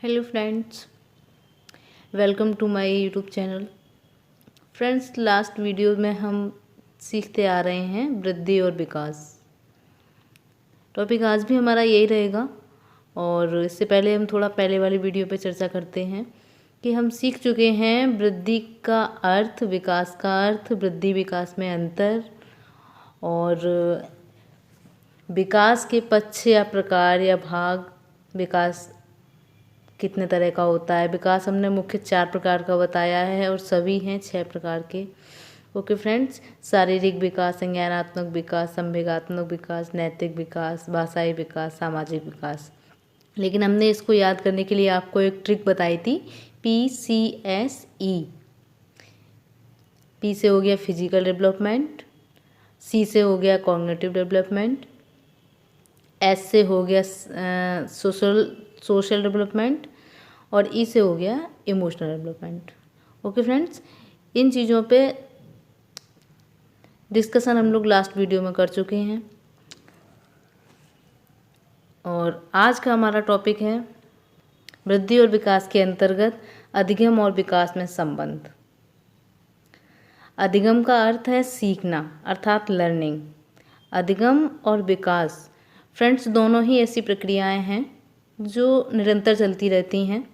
Hello friends, welcome to my YouTube channel. Friends, last video में हम सीखते आ रहे हैं वृद्धि और विकास। टॉपिक आज भी हमारा यही रहेगा और इससे पहले हम थोड़ा पहले वाली वीडियो पे चर्चा करते हैं कि हम सीख चुके हैं वृद्धि का अर्थ, विकास का अर्थ, वृद्धि विकास में अंतर और विकास के पक्ष या प्रकार या भाग, विकास कितने तरह का होता है। विकास हमने मुख्य 4 प्रकार का बताया है और सभी हैं 6 प्रकार के। ओके फ्रेंड्स, शारीरिक विकास, संज्ञानात्मक विकास, संवेगात्मक विकास, नैतिक विकास, भाषाई विकास, सामाजिक विकास। लेकिन हमने इसको याद करने के लिए आपको एक ट्रिक बताई थी, PCSE। P से हो गया फिजिकल डेवलपमेंट, C से हो गया कॉग्निटिव डेवलपमेंट, S से हो गया सोशल डेवलपमेंट और ई से हो गया इमोशनल डेवलपमेंट। ओके फ्रेंड्स, इन चीज़ों पे डिस्कशन हम लोग लास्ट वीडियो में कर चुके हैं और आज का हमारा टॉपिक है वृद्धि और विकास के अंतर्गत अधिगम और विकास में संबंध। अधिगम का अर्थ है सीखना, अर्थात लर्निंग। अधिगम और विकास फ्रेंड्स दोनों ही ऐसी प्रक्रियाएं हैं जो निरंतर चलती रहती हैं,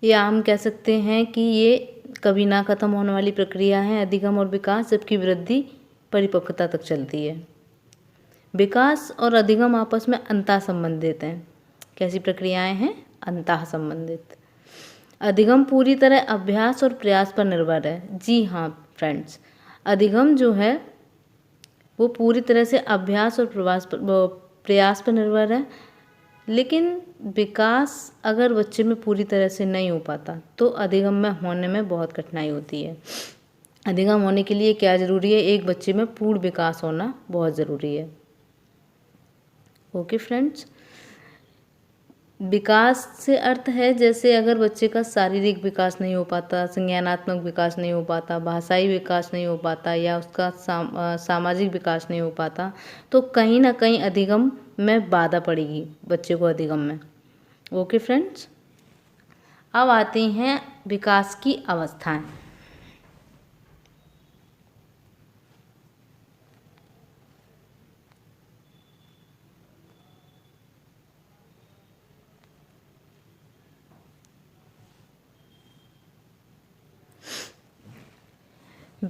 या हम कह सकते हैं कि ये कभी ना ख़त्म होने वाली प्रक्रिया है अधिगम और विकास, जबकि वृद्धि परिपक्वता तक चलती है। विकास और अधिगम आपस में अंतः संबंधित हैं। कैसी प्रक्रियाएं हैं? अंतः संबंधित। अधिगम पूरी तरह अभ्यास और प्रयास पर निर्भर है। जी हाँ फ्रेंड्स, अधिगम जो है वो पूरी तरह से अभ्यास और प्रयास पर निर्भर है, लेकिन विकास अगर बच्चे में पूरी तरह से नहीं हो पाता तो अधिगम में होने में बहुत कठिनाई होती है। अधिगम होने के लिए क्या ज़रूरी है? एक बच्चे में पूर्ण विकास होना बहुत ज़रूरी है। ओके फ्रेंड्स, विकास से अर्थ है जैसे अगर बच्चे का शारीरिक विकास नहीं हो पाता, संज्ञानात्मक विकास नहीं हो पाता, भाषाई विकास नहीं हो पाता या उसका सामाजिक विकास नहीं हो पाता, तो कहीं ना कहीं अधिगम में बाधा पड़ेगी बच्चे को अधिगम में। ओके फ्रेंड्स, अब आती हैं विकास की अवस्थाएं।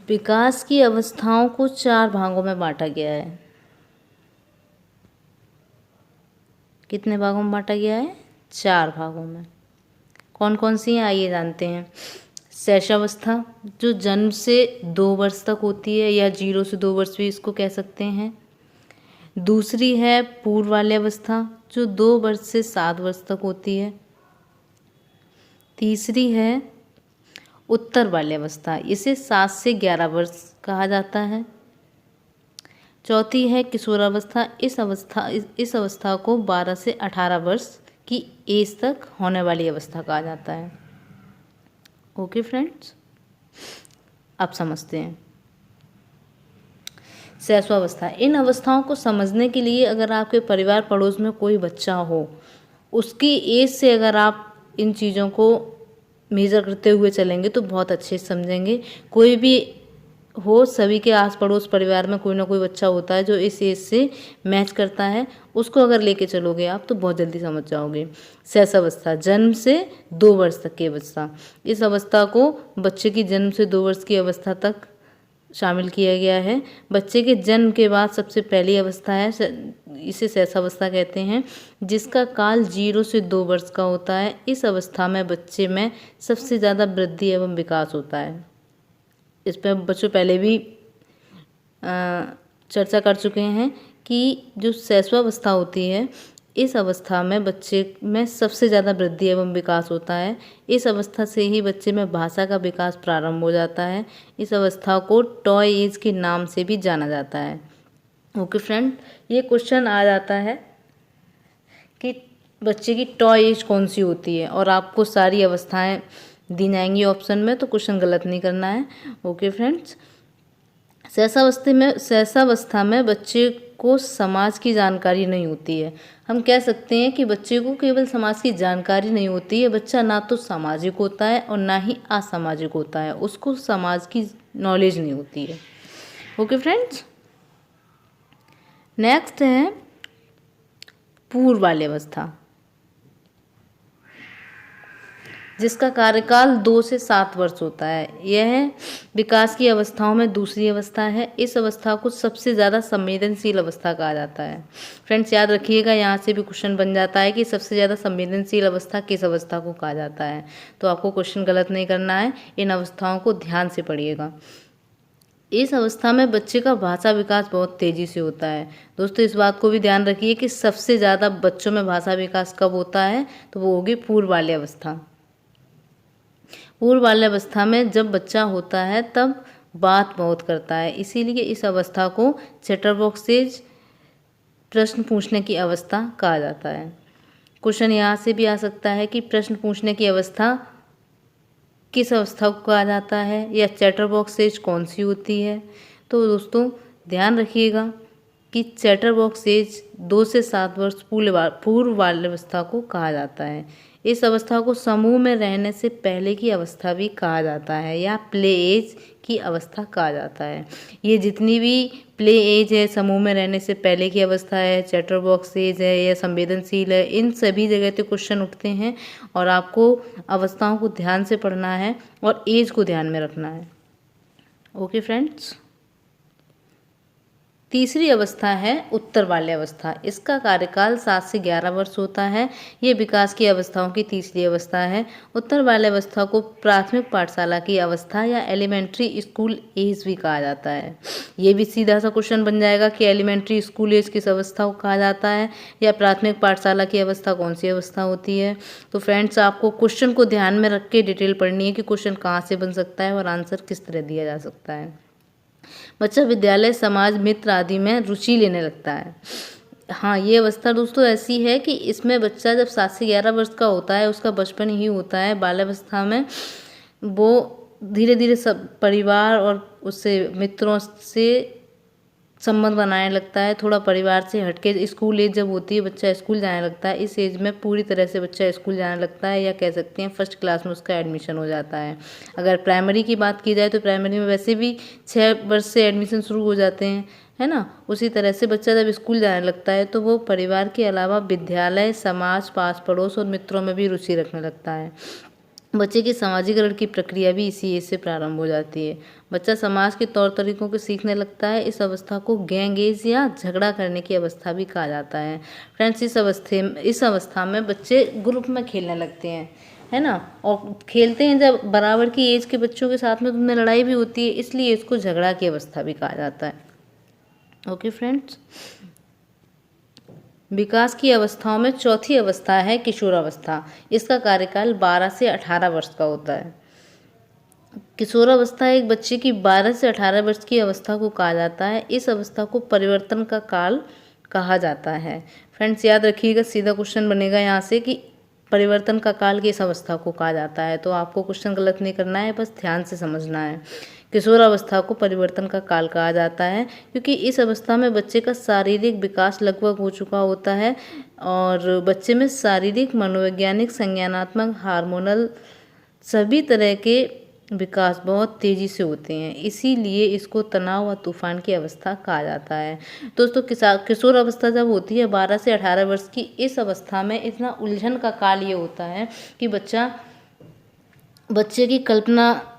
विकास की अवस्थाओं को 4 भागों में बांटा गया है। कितने भागों में बांटा गया है? 4 भागों में। कौन कौन सी हैं आइए जानते हैं। शैशवावस्था जो जन्म से 2 वर्ष तक होती है, या 0 से 2 वर्ष भी इसको कह सकते हैं। दूसरी है पूर्व बाल्यावस्था जो 2 वर्ष से 7 वर्ष तक होती है। तीसरी है उत्तर बाल्यावस्था, इसे 7 से 11 वर्ष कहा जाता है। चौथी है किशोरावस्था, इस अवस्था को 12 से 18 वर्ष की एज तक होने वाली अवस्था कहा जाता है। ओके फ्रेंड्स, अब समझते हैं शैशवावस्था। इन अवस्थाओं को समझने के लिए अगर आपके परिवार पड़ोस में कोई बच्चा हो, उसकी एज से अगर आप इन चीज़ों को मेज़र करते हुए चलेंगे तो बहुत अच्छे से समझेंगे। कोई भी हो, सभी के आस पड़ोस परिवार में कोई ना कोई बच्चा होता है जो इस एज से मैच करता है, उसको अगर लेके चलोगे आप तो बहुत जल्दी समझ जाओगे। शैशवावस्था जन्म से 2 वर्ष तक की अवस्था, इस अवस्था को बच्चे की जन्म से 2 वर्ष की अवस्था तक शामिल किया गया है। बच्चे के जन्म के बाद सबसे पहली अवस्था है, इसे शैशवावस्था कहते हैं, जिसका काल 0 से 2 वर्ष का होता है। इस अवस्था में बच्चे में सबसे ज़्यादा वृद्धि एवं विकास होता है। इस पर बच्चों पहले भी चर्चा कर चुके हैं कि जो शैशवावस्था होती है, इस अवस्था में बच्चे में सबसे ज़्यादा वृद्धि एवं विकास होता है। इस अवस्था से ही बच्चे में भाषा का विकास प्रारंभ हो जाता है। इस अवस्था को टॉय एज के नाम से भी जाना जाता है। ओके फ्रेंड, ये क्वेश्चन आ जाता है कि बच्चे की टॉय एज कौन सी होती है और आपको सारी अवस्थाएं दी जाएंगी ऑप्शन में, तो क्वेश्चन गलत नहीं करना है। ओके फ्रेंड्स, शैशवावस्था में बच्चे को समाज की जानकारी नहीं होती है। हम कह सकते हैं कि बच्चे को केवल समाज की जानकारी नहीं होती है, बच्चा ना तो सामाजिक होता है और ना ही असामाजिक होता है, उसको समाज की नॉलेज नहीं होती है। ओके फ्रेंड्स, नेक्स्ट है पूर्व बाल्यावस्था, जिसका कार्यकाल 2 से 7 वर्ष होता है। यह विकास की अवस्थाओं में दूसरी अवस्था है। इस अवस्था को सबसे ज़्यादा संवेदनशील अवस्था कहा जाता है। फ्रेंड्स याद रखिएगा, यहाँ से भी क्वेश्चन बन जाता है कि सबसे ज़्यादा संवेदनशील अवस्था किस अवस्था को कहा जाता है। तो आपको क्वेश्चन गलत नहीं करना है, इन अवस्थाओं को ध्यान से पढ़िएगा। इस अवस्था में बच्चे का भाषा विकास बहुत तेज़ी से होता है। दोस्तों इस बात को भी ध्यान रखिए कि सबसे ज़्यादा बच्चों में भाषा विकास कब होता है, तो वो होगी पूर्व बाल्यावस्था। पूर्व बाल्यावस्था में जब बच्चा होता है तब बात बहुत करता है, इसीलिए इस अवस्था को चैटरबॉक्सेज प्रश्न पूछने की अवस्था कहा जाता है। क्वेश्चन यहाँ से भी आ सकता है कि प्रश्न पूछने की अवस्था किस अवस्था को कहा जाता है या चैटरबॉक्सेज कौन सी होती है। तो दोस्तों ध्यान रखिएगा कि चैटरबॉक्सेज 2 से 7 वर्ष पूर्व बाल्यावस्था को कहा जाता है। इस अवस्था को समूह में रहने से पहले की अवस्था भी कहा जाता है या प्ले एज की अवस्था कहा जाता है। ये जितनी भी प्ले एज है, समूह में रहने से पहले की अवस्था है, चैटरबॉक्स एज है या संवेदनशील है, इन सभी जगह पे क्वेश्चन उठते हैं और आपको अवस्थाओं को ध्यान से पढ़ना है और एज को ध्यान में रखना है। ओके फ्रेंड्स, तीसरी अवस्था है उत्तर बाल्यावस्था। इसका कार्यकाल 7 से 11 वर्ष होता है। ये विकास की अवस्थाओं की तीसरी अवस्था है। उत्तर बाल्यावस्था को प्राथमिक पाठशाला की अवस्था या एलिमेंट्री स्कूल एज भी कहा जाता है। ये भी सीधा सा क्वेश्चन बन जाएगा कि एलिमेंट्री स्कूल एज किस अवस्था को कहा जाता है या प्राथमिक पाठशाला की अवस्था कौन सी अवस्था होती है। तो फ्रेंड्स आपको क्वेश्चन को ध्यान में रख के डिटेल पढ़नी है कि क्वेश्चन कहाँ से बन सकता है और आंसर किस तरह दिया जा सकता है। बच्चा विद्यालय, समाज, मित्र आदि में रुचि लेने लगता है। हाँ, ये अवस्था दोस्तों ऐसी है कि इसमें बच्चा जब 7 से 11 वर्ष का होता है, उसका बचपन ही होता है। बाल्यावस्था में वो धीरे धीरे सब परिवार और उससे मित्रों से संबंध बनाने लगता है, थोड़ा परिवार से हटके स्कूल एज जब होती है बच्चा स्कूल जाने लगता है। इस एज में पूरी तरह से बच्चा स्कूल जाने लगता है या कह सकते हैं फर्स्ट क्लास में उसका एडमिशन हो जाता है। अगर प्राइमरी की बात की जाए तो प्राइमरी में वैसे भी 6 वर्ष से एडमिशन शुरू हो जाते हैं, है ना। उसी तरह से बच्चा जब स्कूल जाने लगता है तो वो परिवार के अलावा विद्यालय, समाज, पास पड़ोस और मित्रों में भी रुचि रखने लगता है। बच्चे की सामाजिकरण की प्रक्रिया भी इसी एज से प्रारंभ हो जाती है। बच्चा समाज के तौर तरीकों को सीखने लगता है। इस अवस्था को गैंग एज या झगड़ा करने की अवस्था भी कहा जाता है। फ्रेंड्स इस अवस्था में बच्चे ग्रुप में खेलने लगते हैं, है ना, और खेलते हैं जब बराबर की एज के बच्चों के साथ में तो उनमें लड़ाई भी होती है, इसलिए इसको झगड़ा की अवस्था भी कहा जाता है। ओके फ्रेंड्स, विकास की अवस्थाओं में चौथी अवस्था है किशोरावस्था। इसका कार्यकाल 12 से 18 वर्ष का होता है। किशोरावस्था एक बच्चे की 12 से 18 वर्ष की अवस्था को कहा जाता है। इस अवस्था को परिवर्तन का काल कहा जाता है। फ्रेंड्स याद रखिएगा, सीधा क्वेश्चन बनेगा यहाँ से कि परिवर्तन का काल किस अवस्था को कहा जाता है। तो आपको क्वेश्चन गलत नहीं करना है, बस ध्यान से समझना है। किशोरावस्था को परिवर्तन का काल कहा जाता है क्योंकि इस अवस्था में बच्चे का शारीरिक विकास लगभग हो चुका होता है और बच्चे में शारीरिक, मनोवैज्ञानिक, संज्ञानात्मक, हार्मोनल सभी तरह के विकास बहुत तेज़ी से होते हैं। इसीलिए इसको तनाव व तूफान की अवस्था कहा जाता है। दोस्तों किशोर अवस्था जब होती है 12 से 18 वर्ष की, इस अवस्था में इतना उलझन का काल ये होता है कि बच्चे की कल्पना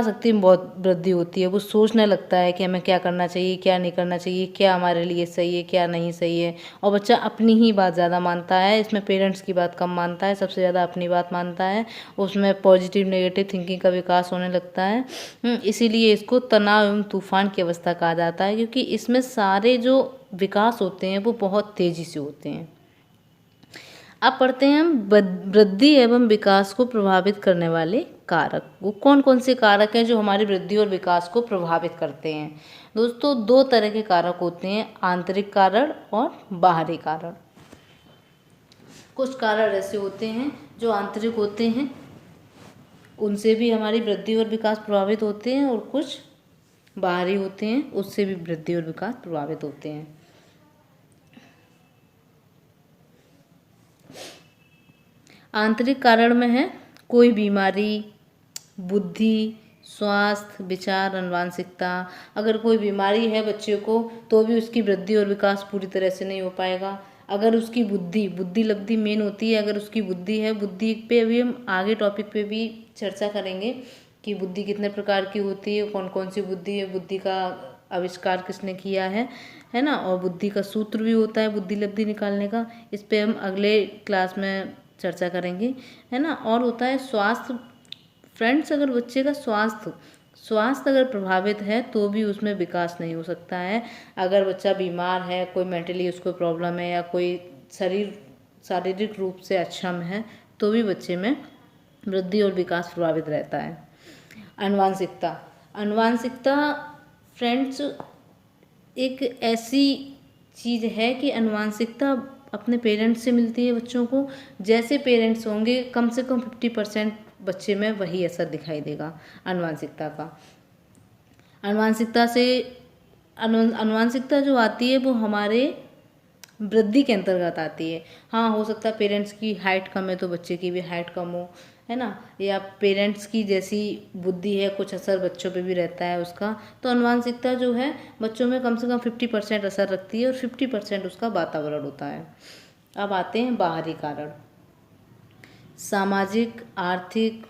शक्ति में बहुत वृद्धि होती है। वो सोचने लगता है कि हमें क्या करना चाहिए, क्या नहीं करना चाहिए, क्या हमारे लिए सही है, क्या नहीं सही है। और बच्चा अपनी ही बात ज़्यादा मानता है, इसमें पेरेंट्स की बात कम मानता है, सबसे ज़्यादा अपनी बात मानता है। उसमें पॉजिटिव नेगेटिव थिंकिंग का विकास होने लगता है। इसीलिए इसको तनाव एवं तूफान की अवस्था कहा जाता है क्योंकि इसमें सारे जो विकास होते हैं वो बहुत तेज़ी से होते हैं। अब पढ़ते हैं हम वृद्धि एवं विकास को प्रभावित करने वाले कारक। वो कौन कौन से कारक हैं जो हमारी वृद्धि और विकास को प्रभावित करते हैं। दोस्तों 2 तरह के कारक होते हैं, आंतरिक कारण और बाहरी कारण। कुछ कारण ऐसे होते हैं जो आंतरिक होते हैं, उनसे भी हमारी वृद्धि और विकास प्रभावित होते हैं, और कुछ बाहरी होते हैं उससे भी वृद्धि और विकास प्रभावित होते हैं। आंतरिक कारण में है कोई बीमारी, बुद्धि, स्वास्थ्य, विचार, आनुवंशिकता। अगर कोई बीमारी है बच्चे को तो भी उसकी वृद्धि और विकास पूरी तरह से नहीं हो पाएगा। अगर उसकी बुद्धि लब्धि मेन होती है, अगर उसकी बुद्धि है, बुद्धि पे अभी हम आगे टॉपिक पे भी चर्चा करेंगे कि बुद्धि कितने प्रकार की होती है, कौन कौन सी बुद्धि है, बुद्धि का आविष्कार किसने किया है ना, और बुद्धि का सूत्र भी होता है बुद्धि लब्धि निकालने का। इस पे हम अगले क्लास में चर्चा करेंगे, है ना। और होता है स्वास्थ्य। फ्रेंड्स, अगर बच्चे का स्वास्थ्य अगर प्रभावित है तो भी उसमें विकास नहीं हो सकता है। अगर बच्चा बीमार है, कोई मेंटली उसको प्रॉब्लम है, या कोई शारीरिक रूप से अक्षम है, तो भी बच्चे में वृद्धि और विकास प्रभावित रहता है। आनुवंशिकता फ्रेंड्स एक ऐसी चीज़ है कि आनुवंशिकता अपने पेरेंट्स से मिलती है बच्चों को। जैसे पेरेंट्स होंगे कम से कम 50% बच्चे में वही असर दिखाई देगा आनुवंशिकता का। आनुवंशिकता जो आती है वो हमारे वृद्धि के अंतर्गत आती है। हाँ, हो सकता है पेरेंट्स की हाइट कम है तो बच्चे की भी हाइट कम हो, है ना, या पेरेंट्स की जैसी बुद्धि है कुछ असर बच्चों पे भी रहता है उसका। तो आनुवंशिकता जो है बच्चों में कम से कम 50% असर रखती है और 50% उसका वातावरण होता है। अब आते हैं बाहरी कारण। सामाजिक, आर्थिक,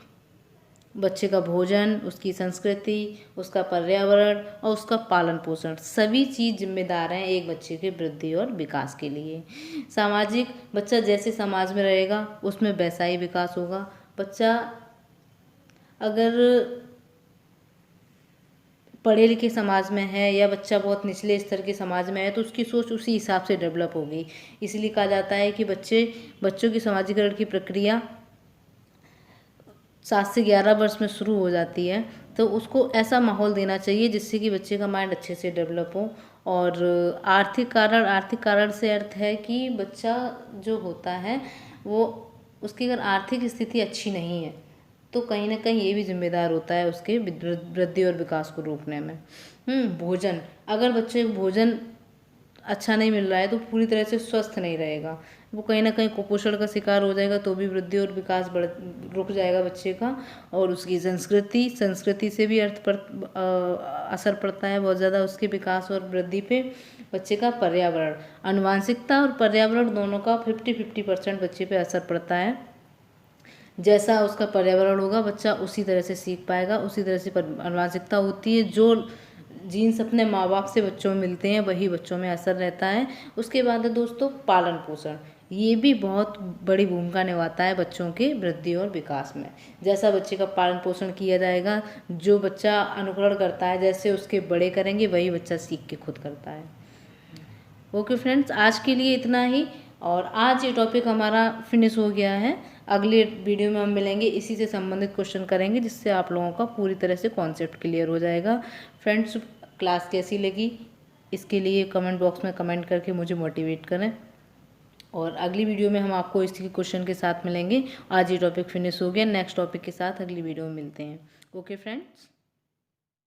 बच्चे का भोजन, उसकी संस्कृति, उसका पर्यावरण और उसका पालन पोषण, सभी चीज़ जिम्मेदार हैं एक बच्चे के वृद्धि और विकास के लिए। सामाजिक, बच्चा जैसे समाज में रहेगा उसमें वैसा ही विकास होगा। बच्चा अगर पढ़े लिखे समाज में है या बच्चा बहुत निचले स्तर के समाज में है तो उसकी सोच उसी हिसाब से डेवलप होगी। इसलिए कहा जाता है कि बच्चों की समाजीकरण की प्रक्रिया 7 से 11 वर्ष में शुरू हो जाती है। तो उसको ऐसा माहौल देना चाहिए जिससे कि बच्चे का माइंड अच्छे से डेवलप हो। और आर्थिक कारण से अर्थ है कि बच्चा जो होता है वो उसकी अगर आर्थिक स्थिति अच्छी नहीं है तो कहीं ना कहीं ये भी जिम्मेदार होता है उसके वृद्धि और विकास को रोकने में। भोजन, अगर बच्चे को भोजन अच्छा नहीं मिल रहा है तो पूरी तरह से स्वस्थ नहीं रहेगा, वो कहीं ना कहीं कुपोषण का शिकार हो जाएगा, तो भी वृद्धि और विकास रुक जाएगा बच्चे का। और उसकी संस्कृति से भी असर पड़ता है बहुत ज़्यादा उसके विकास और वृद्धि पे। बच्चे का पर्यावरण, आनुवंशिकता और पर्यावरण दोनों का 50-50% बच्चे पे असर पड़ता है। जैसा उसका पर्यावरण होगा बच्चा उसी तरह से सीख पाएगा, उसी तरह से आनुवंशिकता होती है। जो जीन्स अपने माँ बाप से बच्चों में मिलते हैं वही बच्चों में असर रहता है। उसके बाद है दोस्तों पालन पोषण, ये भी बहुत बड़ी भूमिका निभाता है बच्चों के वृद्धि और विकास में। जैसा बच्चे का पालन पोषण किया जाएगा, जो बच्चा अनुकरण करता है, जैसे उसके बड़े करेंगे वही बच्चा सीख के खुद करता है। ओके फ्रेंड्स, आज के लिए इतना ही, और आज ये टॉपिक हमारा फिनिश हो गया है। अगले वीडियो में हम मिलेंगे, इसी से संबंधित क्वेश्चन करेंगे जिससे आप लोगों का पूरी तरह से कॉन्सेप्ट क्लियर हो जाएगा। फ्रेंड्स, क्लास कैसी लगी इसके लिए कमेंट बॉक्स में कमेंट करके मुझे मोटिवेट करें, और अगली वीडियो में हम आपको इसी क्वेश्चन के साथ मिलेंगे। आज ये टॉपिक फिनिश हो गया, नेक्स्ट टॉपिक के साथ अगली वीडियो में मिलते हैं। Okay friends.